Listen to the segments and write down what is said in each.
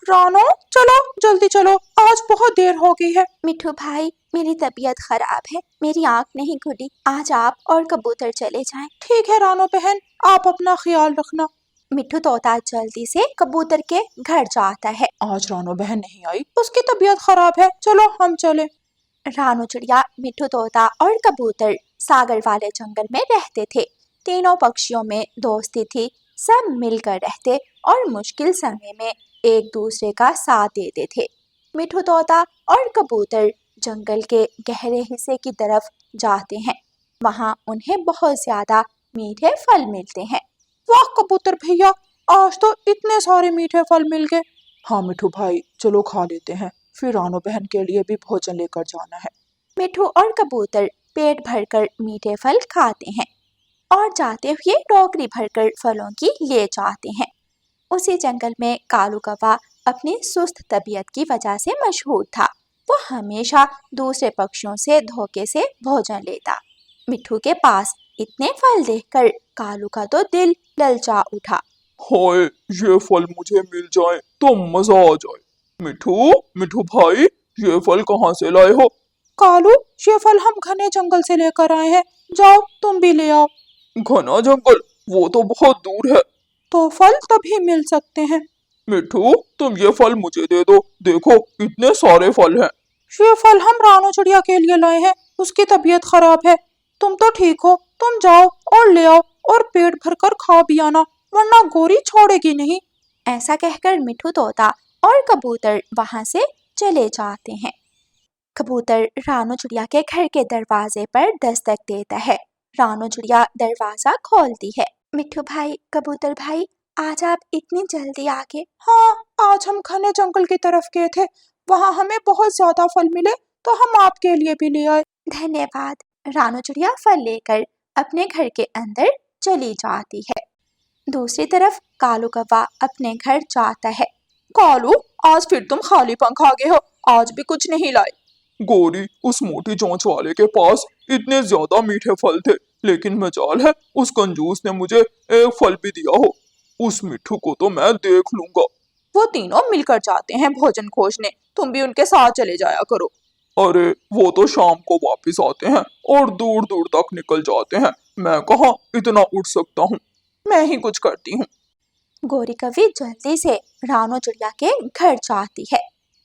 रानो, चलो जल्दी चलो, आज बहुत देर हो गई है। मिठू भाई, मेरी तबीयत खराब है, मेरी आँख नहीं खुली, आज आप और कबूतर चले जाएं। ठीक है रानो बहन, आप अपना ख्याल रखना। मिठू तोता जल्दी से कबूतर के घर जाता है। आज रानो बहन नहीं आई, उसकी तबीयत खराब है, चलो हम चले। रानू चिड़िया, मिठू तोता और कबूतर सागर वाले जंगल में रहते थे। तीनों पक्षियों में दोस्ती थी, सब मिलकर रहते और मुश्किल समय में एक दूसरे का साथ देते थे। मिठू तोता और कबूतर जंगल के गहरे हिस्से की तरफ जाते हैं। वहाँ उन्हें बहुत ज्यादा मीठे फल मिलते हैं। वाह कबूतर भैया, आज तो इतने सारे मीठे फल मिल गए। हाँ मिठू भाई, चलो खा लेते हैं, फिर रानो बहन के लिए भी भोजन लेकर जाना है। मिठू और कबूतर पेट भरकर मीठे फल खाते हैं और जाते हुए टोकरी भरकर फलों की ले जाते हैं। उसी जंगल में कालू कौवा अपनी सुस्त तबीयत की वजह से मशहूर था। वो हमेशा दूसरे पक्षियों से धोखे से भोजन लेता। मिठू के पास इतने फल देखकर कालू का तो दिल ललचा उठा। हाय, ये फल मुझे मिल जाए तो मजा आ जाए। मिठू, मिठू भाई, ये फल कहाँ से लाए हो? कालू, ये फल हम घने जंगल से लेकर आए हैं, जाओ तुम भी ले आओ। घना जंगल? वो तो बहुत दूर है। तो फल तभी मिल सकते हैं। मिठू, तुम ये फल मुझे दे दो, देखो इतने सारे फल हैं। ये फल हम रानो चिड़िया के लिए लाए हैं, उसकी तबीयत खराब है। तुम तो ठीक हो, तुम जाओ और ले आओ और पेट भरकर खा भी आना, वरना गोरी छोड़ेगी नहीं। ऐसा कहकर मिठू तोता और कबूतर वहां से चले जाते हैं। कबूतर रानो चिड़िया के घर के दरवाजे पर दस्तक देता है। रानो चिड़िया दरवाजा खोलती है। मिठू भाई, कबूतर भाई, आज आप इतनी जल्दी आ गए। हाँ, आज हम घने जंगल की तरफ गए थे, वहाँ हमें बहुत ज्यादा फल मिले तो हम आपके लिए भी ले आए। धन्यवाद। रानो चिड़िया फल लेकर अपने घर के अंदर चली जाती है। दूसरी तरफ कालू कौवा अपने घर जाता है। कालू, आज फिर तुम खाली पंख आ गए हो, आज भी कुछ नहीं लाए। गोरी, उस मोटी चोंच वाले के पास इतने ज्यादा मीठे फल थे, लेकिन मजाल है उस कंजूस ने मुझे एक फल भी दिया हो। उस मिठू को तो मैं देख लूंगा। वो तीनों मिलकर जाते हैं भोजन खोजने, तुम भी उनके साथ चले जाया करो। अरे, वो तो शाम को वापस आते हैं और दूर दूर तक निकल जाते हैं, मैं कहाँ इतना उठ सकता हूँ। मैं ही कुछ करती हूँ। गोरी कवि जल्दी से रानो चिड़िया के घर जाती है।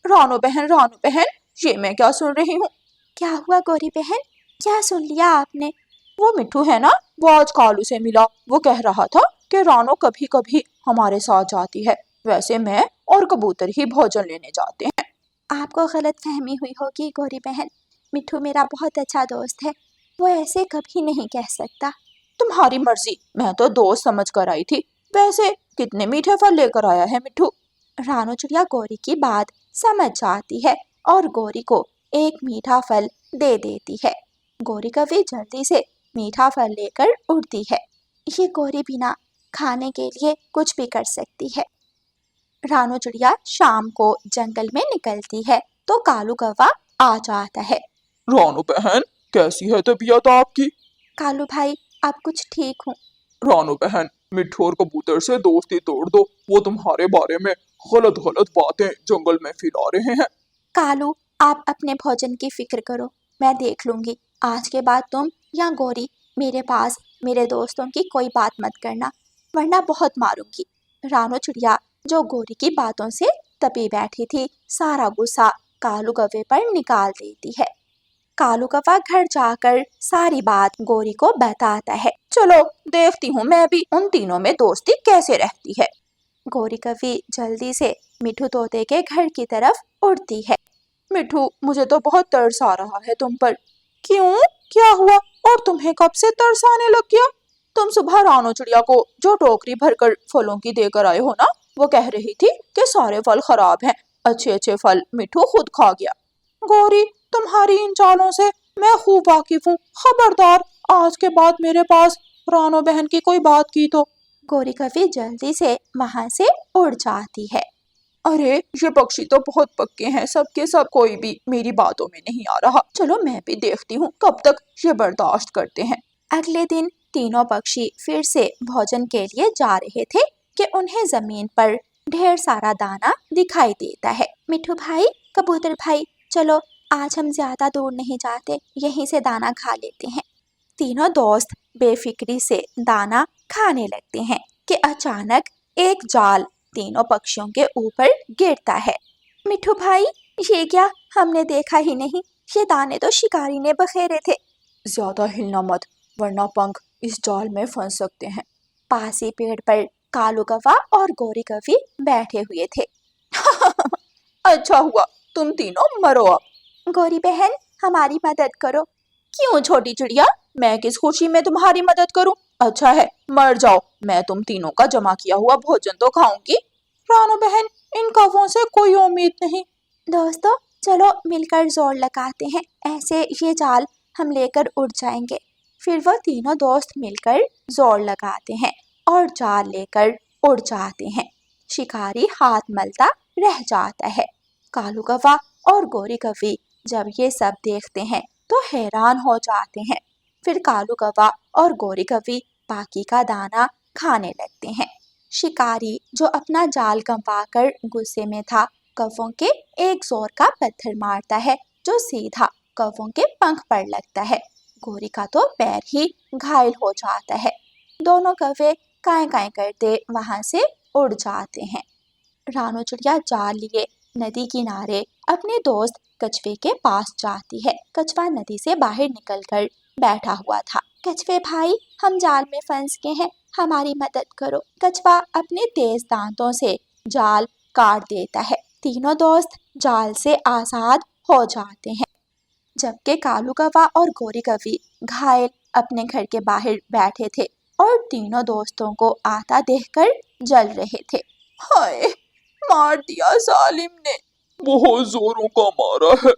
रानो बहन, ये मैं क्या सुन रही हूँ? क्या हुआ गोरी बहन, क्या सुन लिया आपने? वो मिठू है ना, वो आज कालू से मिला, वो कह रहा था कि रानो कभी कभी हमारे साथ जाती है, वैसे मैं और कबूतर ही भोजन लेने जाते हैं। आपको गलत फहमी हुई होगी गोरी बहन, मिठू मेरा बहुत अच्छा दोस्त है, वो ऐसे कभी नहीं कह सकता। तुम्हारी मर्जी, मैं तो दोस्त समझ कर आई थी। वैसे कितने मीठे फल लेकर आया है मिठू? रानो चिड़िया गोरी की बात समझ जाती है और गोरी को एक मीठा फल दे देती है। गोरी कवि जल्दी से मीठा फल लेकर उड़ती है। ये गोरी बिना खाने के लिए कुछ भी कर सकती है। रानो चिड़िया शाम को जंगल में निकलती है तो कालू कौवा आ जाता है। रानो बहन, कैसी है तबीयत आपकी? कालू भाई, आप कुछ ठीक हो? रानो बहन, मिठू और कबूतर से दोस्ती तोड़ दो, वो तुम्हारे बारे में गलत गलत बातें जंगल में फैला रहे हैं। कालू, आप अपने भोजन की फिक्र करो, मैं देख लूंगी। आज के बाद तुम या गोरी मेरे पास मेरे दोस्तों की कोई बात मत करना, वरना बहुत मारूंगी। रानो चिड़िया जो गोरी की बातों से तपी बैठी थी, सारा गुस्सा कालू कौवे पर निकाल देती है। कालू कौवा घर जाकर सारी बात गोरी को बताता है। चलो देखती हूँ मैं भी उन तीनों में दोस्ती कैसे रहती है। गोरी कवि जल्दी से मिठू तोते के घर की तरफ उड़ती है। मिठू, मुझे तो बहुत तरस आ रहा है तुम पर। क्यों, क्या हुआ और तुम्हें कब से तरस आने लग गया? तुम सुबह रानो चिड़िया को जो टोकरी भरकर फलों की देकर आए हो ना, वो कह रही थी कि सारे फल खराब हैं, अच्छे अच्छे फल मिठू खुद खा गया। गोरी, तुम्हारी इन चालों से मैं खूब वाकिफ हूँ, खबरदार आज के बाद मेरे पास रानो बहन की कोई बात की तो। गोरी कवि जल्दी से वहां से उड़ जाती है। अरे, ये पक्षी तो बहुत पक्के हैं, सबके सब, कोई भी मेरी बातों में नहीं आ रहा। चलो मैं भी देखती हूँ कब तक ये बर्दाश्त करते हैं। अगले दिन तीनों पक्षी फिर से भोजन के लिए जा रहे थे कि उन्हें जमीन पर ढेर सारा दाना दिखाई देता है। मिठू भाई, कबूतर भाई, चलो आज हम ज्यादा दूर नहीं जाते, यहीं से दाना खा लेते हैं। तीनों दोस्त बेफिक्री से दाना खाने लगते हैं कि अचानक एक जाल तीनों पक्षियों के ऊपर गिरता है। मिठू भाई, ये क्या, हमने देखा ही नहीं, ये दाने तो शिकारी ने बखेरे थे। ज्यादा हिलना मत, वरना पंख इस जाल में फंस सकते हैं। पास ही पेड़ पर कालू कौवा और गोरी कौवी बैठे हुए थे। अच्छा हुआ, तुम तीनों मरो अब। गोरी बहन, हमारी मदद करो। क्यों छोटी चिड़िया, मैं किस खुशी में तुम्हारी मदद करूं? अच्छा है, मर जाओ, मैं तुम तीनों का जमा किया हुआ भोजन तो खाऊंगी। रानो बहन, इन कौवों से कोई उम्मीद नहीं। दोस्तों, चलो मिलकर जोर लगाते हैं, ऐसे ये जाल हम लेकर उड़ जाएंगे। फिर वो तीनों दोस्त मिलकर जोर लगाते हैं और जाल लेकर उड़ जाते हैं। शिकारी हाथ मलता रह जाता है। कालू कौवा और गोरी कौवी जब ये सब देखते हैं तो हैरान हो जाते हैं। फिर कालू कौवा और गोरी कौवी बाकी का दाना खाने लगते हैं। शिकारी, जो अपना जाल गंवाकर गुस्से में था, कौवों के एक जोर का पत्थर मारता है जो सीधा कौवों के पंख पर लगता है। गोरी का तो पैर ही घायल हो जाता है। दोनों कौवे काएं काएं करते वहां से उड़ जाते हैं। रानो चिड़िया जाल लिए नदी किनारे अपने दोस्त कछुए के पास जाती है। कछुआ नदी से बाहर निकलकर बैठा हुआ था। कछुए भाई, हम जाल में फंस गए हैं, हमारी मदद करो। कछुआ अपने तेज दांतों से जाल काट देता है। तीनों दोस्त जाल से आजाद हो जाते हैं। जबकि कालू कौवा और गोरी कौवी घायल अपने घर के बाहर बैठे थे और तीनों दोस्तों को आता देखकर जल रहे थे। हाय, मार दिया जालिम ने। बहुत जोरों का मारा है।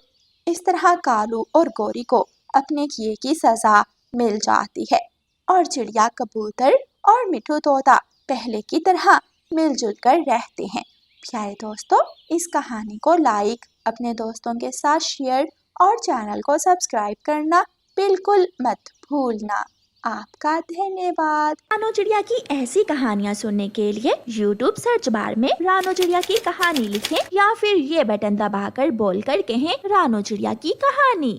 इस तरह कालू और गोरी को अपने किए की सजा मिल जाती है और चिड़िया, कबूतर और मिठू तोता पहले की तरह मिलजुल कर रहते हैं। प्यारे दोस्तों, इस कहानी को लाइक, अपने दोस्तों के साथ शेयर और चैनल को सब्सक्राइब करना बिल्कुल मत भूलना। आपका धन्यवाद। रानो चिड़िया की ऐसी कहानियाँ सुनने के लिए YouTube सर्च बार में रानो चिड़िया की कहानी लिखें या फिर ये बटन दबाकर बोलकर कहें रानो चिड़िया की कहानी।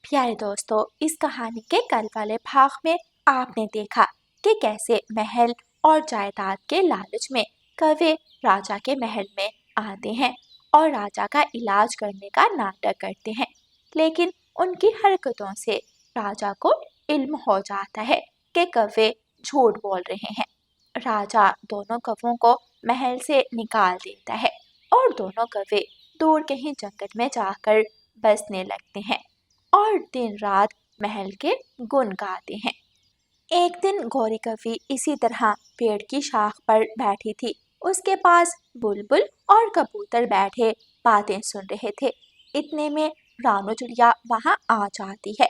प्यारे दोस्तों, इस कहानी के कल वाले भाग में आपने देखा कि कैसे महल और जायदाद के लालच में कौवे राजा के महल में आते हैं और राजा का इलाज करने का नाटक करते हैं, लेकिन उनकी हरकतों से राजा को इल्म हो जाता है कि कौवे झूठ बोल रहे हैं। राजा दोनों कौवों को महल से निकाल देता है और दोनों कौवे दूर कहीं जंगल में जाकर बसने लगते हैं और दिन रात महल के गुण गाते हैं। एक दिन गोरी कौवी इसी तरह पेड़ की शाख पर बैठी थी। उसके पास बुलबुल और कबूतर बैठे बातें सुन रहे थे। इतने में रानो चिड़िया वहां आ जाती है।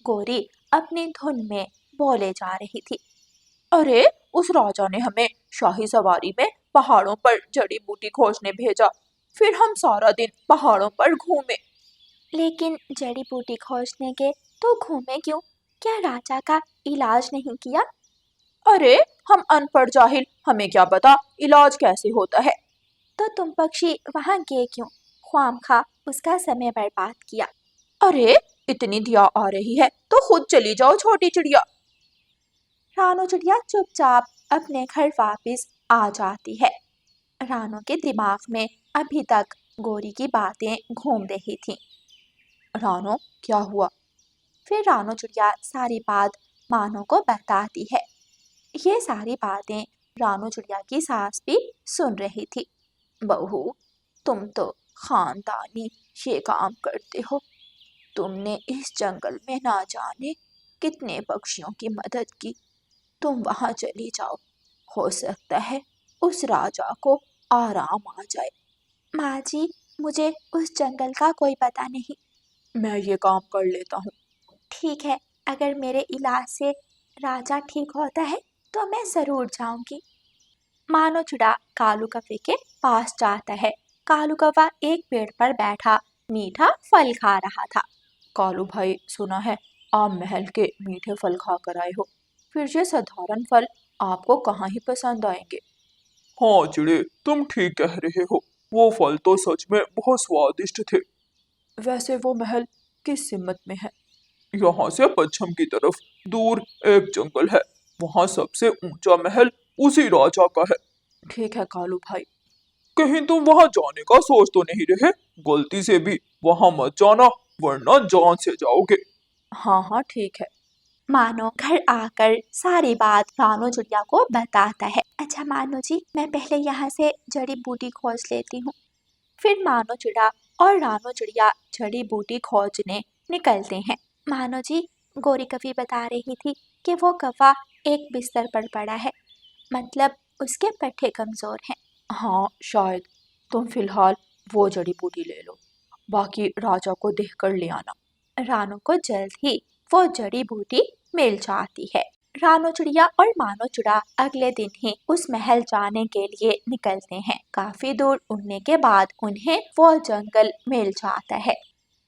गोरी अपनी धुन में बोले जा रही थी। अरे, उस राजा ने हमें शाही सवारी में पहाड़ों पर जड़ी बूटी खोजने भेजा, फिर हम सारा दिन पहाड़ों पर घूमे। लेकिन जड़ी बूटी खोजने के तो घूमे क्यों? क्या राजा का इलाज नहीं किया? अरे, हम अनपढ़ जाहिल, हमें क्या पता इलाज कैसे होता है। तो तुम पक्षी वहां गए क्यों? ख्वामखा उसका समय बर्बाद किया। अरे, इतनी दिया आ रही है तो खुद चली जाओ छोटी चिड़िया। रानो चिड़िया चुपचाप अपने घर वापस आ जाती है। रानो के दिमाग में अभी तक गोरी की बातें घूम रही थी। रानो, क्या हुआ? फिर रानो चिड़िया सारी बात मानो को बताती है। ये सारी बातें रानो चिड़िया की सास भी सुन रही थी। बहू, तुम तो खानदानी ये काम करते हो। तुमने इस जंगल में ना जाने कितने पक्षियों की मदद की। तुम वहां चली जाओ, हो सकता है उस राजा को आराम आ जाए। माँ जी, मुझे उस जंगल का कोई पता नहीं। मैं ये काम कर लेता हूँ। ठीक है, अगर मेरे इलाज से राजा ठीक होता है तो मैं ज़रूर जाऊंगी। मानो चिड़ा कालू कौवे के पास जाता है। कालू कौवा एक पेड़ पर बैठा मीठा फल खा रहा था। कालू भाई, सुना है आप महल के मीठे फल खा कर आए हो, फिर ये साधारण फल आपको कहाँ ही पसंद आएंगे। हाँ चिड़े, तुम ठीक कह रहे हो, वो फल तो सच में बहुत स्वादिष्ट थे। वैसे वो महल किस सिमत में है? यहाँ से पश्चिम की तरफ दूर एक जंगल है, वहाँ सबसे ऊंचा महल उसी राजा का है। ठीक है कालू भाई। कहीं तुम वहाँ जाने का सोच तो नहीं रहे? गलती से भी वहाँ मत जाना, वरना जान से जाओगे। हाँ हाँ ठीक है। मानो घर आकर सारी बात रानो चिड़िया को बताता है। अच्छा मानो जी, मैं पहले यहाँ से जड़ी बूटी खोज लेती हूँ। फिर मानो चिड़ा और रानो चिड़िया जड़ी बूटी खोजने निकलते हैं। मानो जी, गोरी कवि बता रही थी कि वो कौवा एक बिस्तर पर पड़ा है, मतलब उसके पट्टे कमजोर हैं। हाँ शायद। तुम फिलहाल वो जड़ी बूटी ले लो, बाकी राजा को देखकर ले आना। रानो को जल्द ही वो जड़ी बूटी मिल जाती है। रानो चिड़िया और मानो चिड़ा अगले दिन ही उस महल जाने के लिए निकलते हैं। काफी दूर उड़ने के बाद उन्हें वो जंगल मिल जाता है।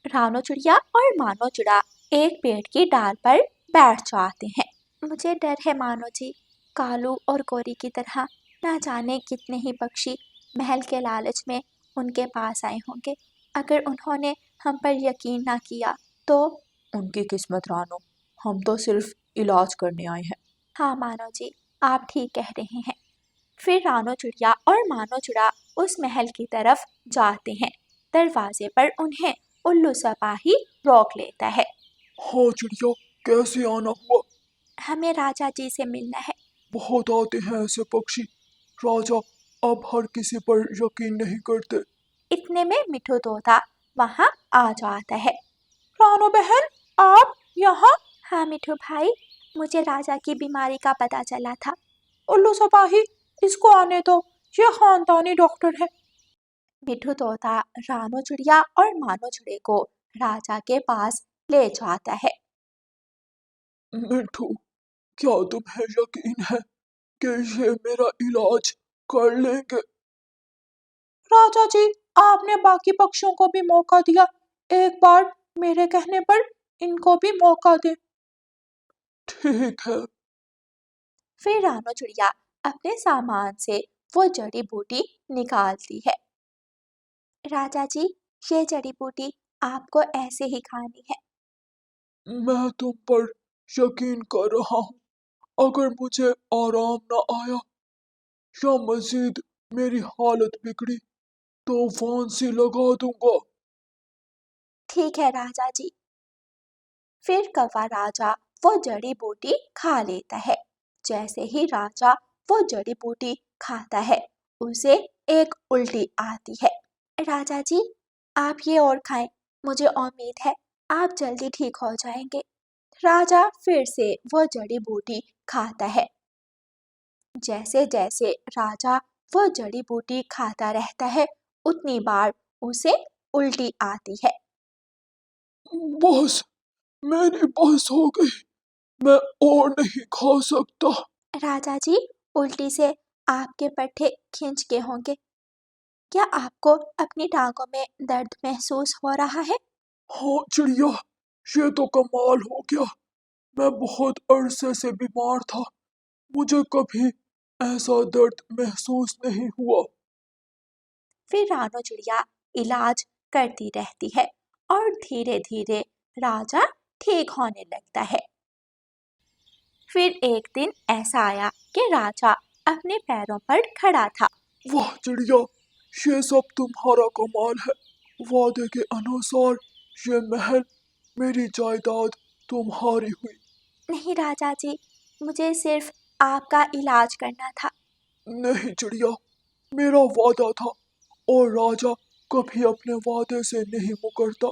रानो चिड़िया और मानो चिड़ा एक पेड़ की डाल पर बैठ जाते हैं। मुझे डर है मानो जी, कालू और गोरी की तरह ना जाने कितने ही पक्षी महल के लालच में उनके पास आए होंगे। अगर उन्होंने हम पर यकीन ना किया तो। उनकी किस्मत रानो, हम तो सिर्फ इलाज करने आए हैं। हाँ मानो जी, आप ठीक कह रहे हैं। फिर रानो चिड़िया और मानो चिड़ा उस महल की तरफ जाते हैं। दरवाजे पर उन्हें उल्लू सिपाही रोक लेता है। हाँ चिड़िया, कैसे आना हुआ? हमें राजा जी से मिलना है। बहुत आते हैं ऐसे पक्षी, राजा अब हर किसी पर यकीन नहीं करते। इतने में मिठू तोता वहाँ आ जाता है। रानो बहन, आप यहाँ? हाँ मिठू भाई, मुझे राजा की बीमारी का पता चला था। उल्लू सिपाही, इसको आने दो, ये खानदानी डॉक्टर है। मिठू तोता रानो चिड़िया और मानो चिड़े को राजा के पास ले जाता है। मिठू, क्या तुम्हें यकीन है कि ये मेरा इलाज कर लेंगे? राजा जी, आपने बाकी पक्षियों को भी मौका दिया, एक बार मेरे कहने पर इनको भी मौका दे। ठीक है। फिर रानो चिड़िया अपने सामान से वो जड़ी बूटी निकालती है। राजा जी, ये जड़ी बूटी आपको ऐसे ही खानी है। मैं तुम पर यकीन कर रहा हूँ, अगर मुझे आराम न आया या मजीद मेरी हालत बिगड़ी तो फांसी लगा दूंगा। ठीक है राजा जी। फिर कौवा राजा वो जड़ी बूटी खा लेता है। जैसे ही राजा वो जड़ी बूटी खाता है, उसे एक उल्टी आती है। राजा जी, आप ये और खाएं, मुझे उम्मीद है आप जल्दी ठीक हो जाएंगे। राजा फिर से वो जड़ी बूटी खाता है। जैसे जैसे राजा वो जड़ी बूटी खाता रहता है, उतनी बार उसे उल्टी आती है। बस, मेरी बस हो गई, मैं और नहीं खा सकता। राजा जी, उल्टी से आपके पट्टे खींच के होंगे। क्या आपको अपनी टांगों में दर्द महसूस हो रहा है? हाँ चिड़िया, ये तो कमाल हो गया, मैं बहुत अरसे से बीमार था, मुझे कभी ऐसा दर्द महसूस नहीं हुआ। फिर रानो चिड़िया इलाज करती रहती है और धीरे धीरे राजा ठीक होने लगता है। फिर एक दिन ऐसा आया कि राजा अपने पैरों पर खड़ा था। वाह चिड़िया, ये सब तुम्हारा कमाल है, वादे के अनुसार ये महल, मेरी जायदाद तुम्हारी हुई। नहीं राजा जी, मुझे सिर्फ आपका इलाज करना था। नहीं चिड़िया, मेरा वादा था और राजा कभी अपने वादे से नहीं मुकरता।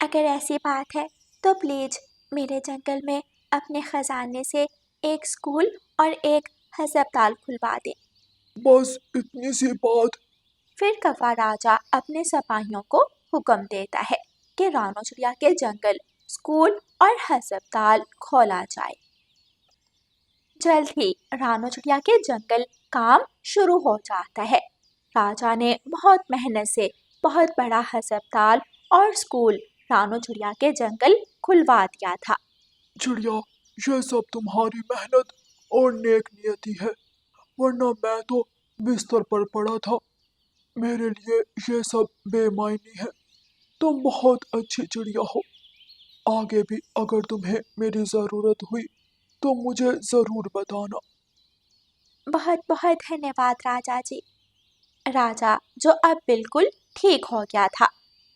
अगर ऐसी बात है तो प्लीज मेरे जंगल में अपने खजाने से एक स्कूल और एक अस्पताल खुलवा दें। बस इतनी सी बात। फिर कौवा राजा अपने सिपाहियों को हुक्म देता है कि रानो चिड़िया के जंगल, स्कूल और अस्पताल खोला जाए। जल्द ही रानो चिड़िया के जंगल काम शुरू हो जाता है। राजा ने बहुत मेहनत से बहुत बड़ा अस्पताल और स्कूल रानो चिड़िया के जंगल खुलवा दिया था। चिड़िया, ये सब तुम्हारी मेहनत और नेक नियति है, वरना मैं तो बिस्तर पर पड़ा था। मेरे लिए ये सब बेमायनी है। तुम बहुत अच्छी चिड़िया हो। आगे भी अगर तुम्हें मेरी जरूरत हुई तो मुझे जरूर बताना। बहुत बहुत धन्यवाद राजा जी। राजा, जो अब बिल्कुल ठीक हो गया था,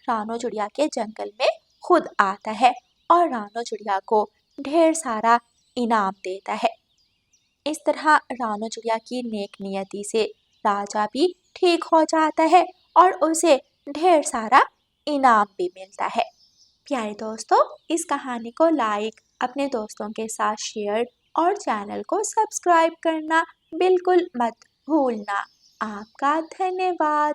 रानो चिड़िया के जंगल में खुद आता है और रानो चिड़िया को ढेर सारा इनाम देता है। इस तरह रानो चिड़िया की नेक नियति से राजा भी ठीक हो जाता है और उसे ढेर सारा इनाम भी मिलता है। प्यारे दोस्तों, इस कहानी को लाइक, अपने दोस्तों के साथ शेयर और चैनल को सब्सक्राइब करना बिल्कुल मत भूलना। आपका धन्यवाद।